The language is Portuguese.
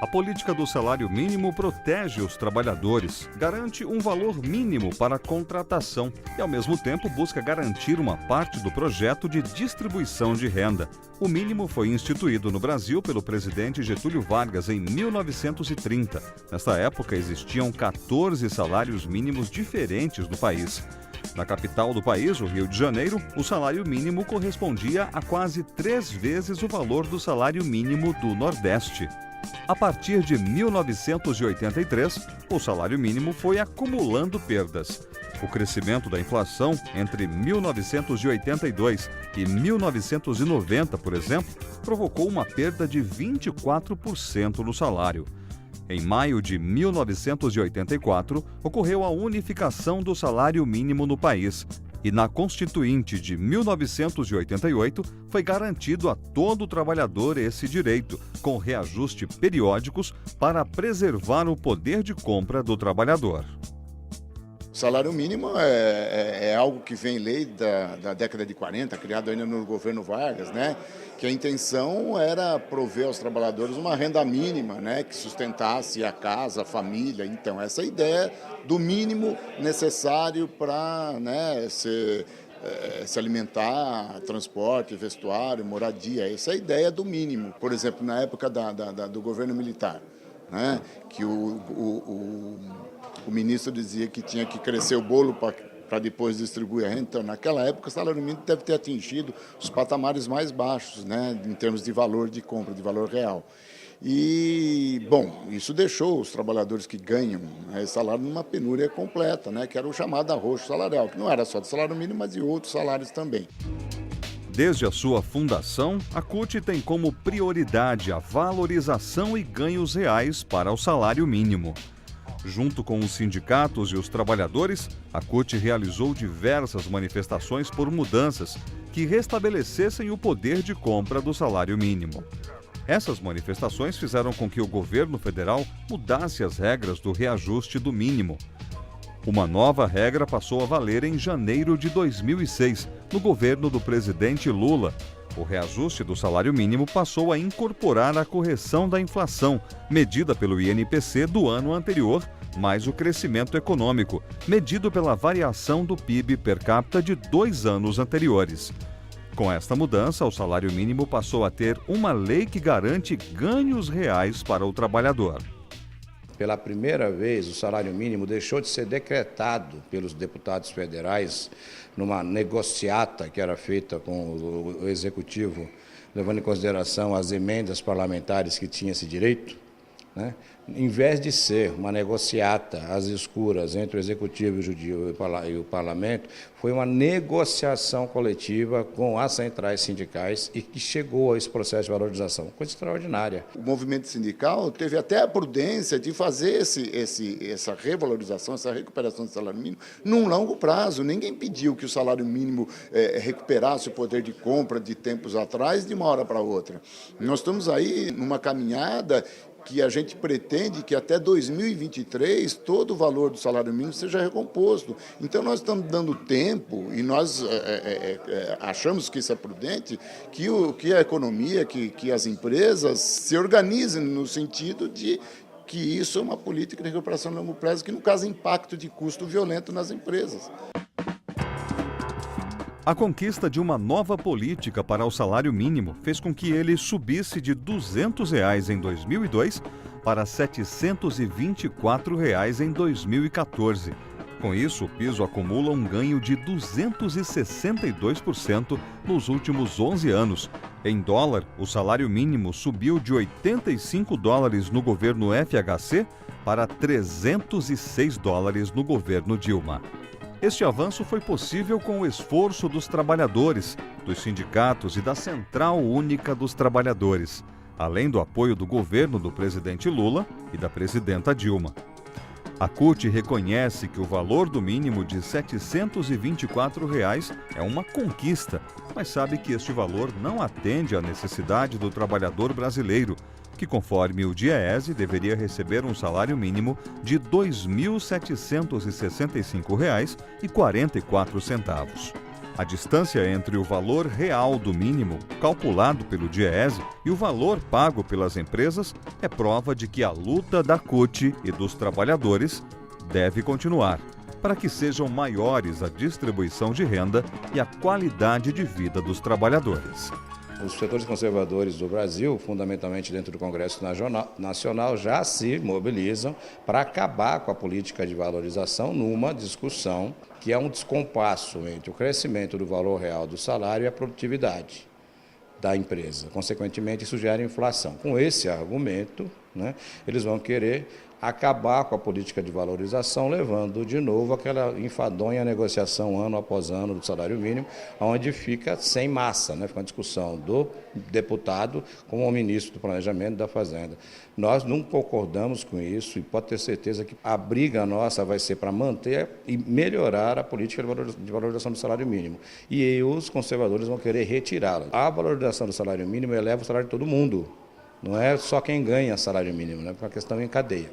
política do salário mínimo protege os trabalhadores, garante um valor mínimo para a contratação e, ao mesmo tempo, busca garantir uma parte do projeto de distribuição de renda. O mínimo foi instituído no Brasil pelo presidente Getúlio Vargas em 1930. Nesta época, existiam 14 salários mínimos diferentes no país. Na capital do país, o Rio de Janeiro, o salário mínimo correspondia a quase 3 vezes o valor do salário mínimo do Nordeste. A partir de 1983, o salário mínimo foi acumulando perdas. O crescimento da inflação entre 1982 e 1990, por exemplo, provocou uma perda de 24% no salário. Em maio de 1984, ocorreu a unificação do salário mínimo no país. E na Constituinte de 1988, foi garantido a todo trabalhador esse direito, com reajuste periódicos para preservar o poder de compra do trabalhador. O salário mínimo é algo que vem lei da década de 40, criado ainda no governo Vargas, né? Que a intenção era prover aos trabalhadores uma renda mínima, né? Que sustentasse a casa, a família. Então, essa ideia do mínimo necessário para, né, se alimentar, transporte, vestuário, moradia. Essa é a ideia do mínimo. Por exemplo, na época do governo militar, né? Que o ministro dizia que tinha que crescer o bolo para depois distribuir a renda. Então, naquela época, o salário mínimo deve ter atingido os patamares mais baixos, né, em termos de valor de compra, de valor real. E, bom, isso deixou os trabalhadores que ganham esse salário numa penúria completa, né, que era o chamado arroxo salarial, que não era só do salário mínimo, mas de outros salários também. Desde a sua fundação, a CUT tem como prioridade a valorização e ganhos reais para o salário mínimo. Junto com os sindicatos e os trabalhadores, a CUT realizou diversas manifestações por mudanças que restabelecessem o poder de compra do salário mínimo. Essas manifestações fizeram com que o governo federal mudasse as regras do reajuste do mínimo. Uma nova regra passou a valer em janeiro de 2006, no governo do presidente Lula. O reajuste do salário mínimo passou a incorporar a correção da inflação, medida pelo INPC do ano anterior, mais o crescimento econômico, medido pela variação do PIB per capita de 2 anos anteriores. Com esta mudança, o salário mínimo passou a ter uma lei que garante ganhos reais para o trabalhador. Pela primeira vez, o salário mínimo deixou de ser decretado pelos deputados federais numa negociata que era feita com o Executivo, levando em consideração as emendas parlamentares que tinha esse direito, né? Em vez de ser uma negociata às escuras entre o Executivo e o Parlamento, foi uma negociação coletiva com as centrais sindicais e que chegou a esse processo de valorização. Coisa extraordinária. O movimento sindical teve até a prudência de fazer essa revalorização, essa recuperação do salário mínimo num longo prazo. Ninguém pediu que o salário mínimo recuperasse o poder de compra de tempos atrás de uma hora para outra. Nós estamos aí numa caminhada que a gente pretende que até 2023 todo o valor do salário mínimo seja recomposto. Então, nós estamos dando tempo e nós achamos que isso é prudente, que a economia, que as empresas se organizem no sentido de que isso é uma política de recuperação a longo prazo que não causa impacto de custo violento nas empresas. A conquista de uma nova política para o salário mínimo fez com que ele subisse de R$ 200 em 2002 para R$ 724 em 2014. Com isso, o piso acumula um ganho de 262% nos últimos 11 anos. Em dólar, o salário mínimo subiu de $85 no governo FHC para $306 no governo Dilma. Este avanço foi possível com o esforço dos trabalhadores, dos sindicatos e da Central Única dos Trabalhadores, além do apoio do governo do presidente Lula e da presidenta Dilma. A CUT reconhece que o valor do mínimo de R$ 724 é uma conquista, mas sabe que este valor não atende à necessidade do trabalhador brasileiro, que, conforme o DIEESE, deveria receber um salário mínimo de R$ 2.765,44. A distância entre o valor real do mínimo, calculado pelo DIEESE, e o valor pago pelas empresas é prova de que a luta da CUT e dos trabalhadores deve continuar, para que sejam maiores a distribuição de renda e a qualidade de vida dos trabalhadores. Os setores conservadores do Brasil, fundamentalmente dentro do Congresso Nacional, já se mobilizam para acabar com a política de valorização numa discussão que é um descompasso entre o crescimento do valor real do salário e a produtividade da empresa. Consequentemente, isso gera inflação. Com esse argumento, eles vão querer acabar com a política de valorização, levando de novo aquela enfadonha negociação ano após ano do salário mínimo, onde fica sem massa, fica uma discussão do deputado com o ministro do Planejamento e da Fazenda. Nós não concordamos com isso e pode ter certeza que a briga nossa vai ser para manter e melhorar a política de valorização do salário mínimo. E os conservadores vão querer retirá-la. A valorização do salário mínimo eleva o salário de todo mundo. Não é só quem ganha salário mínimo, porque é uma questão em cadeia.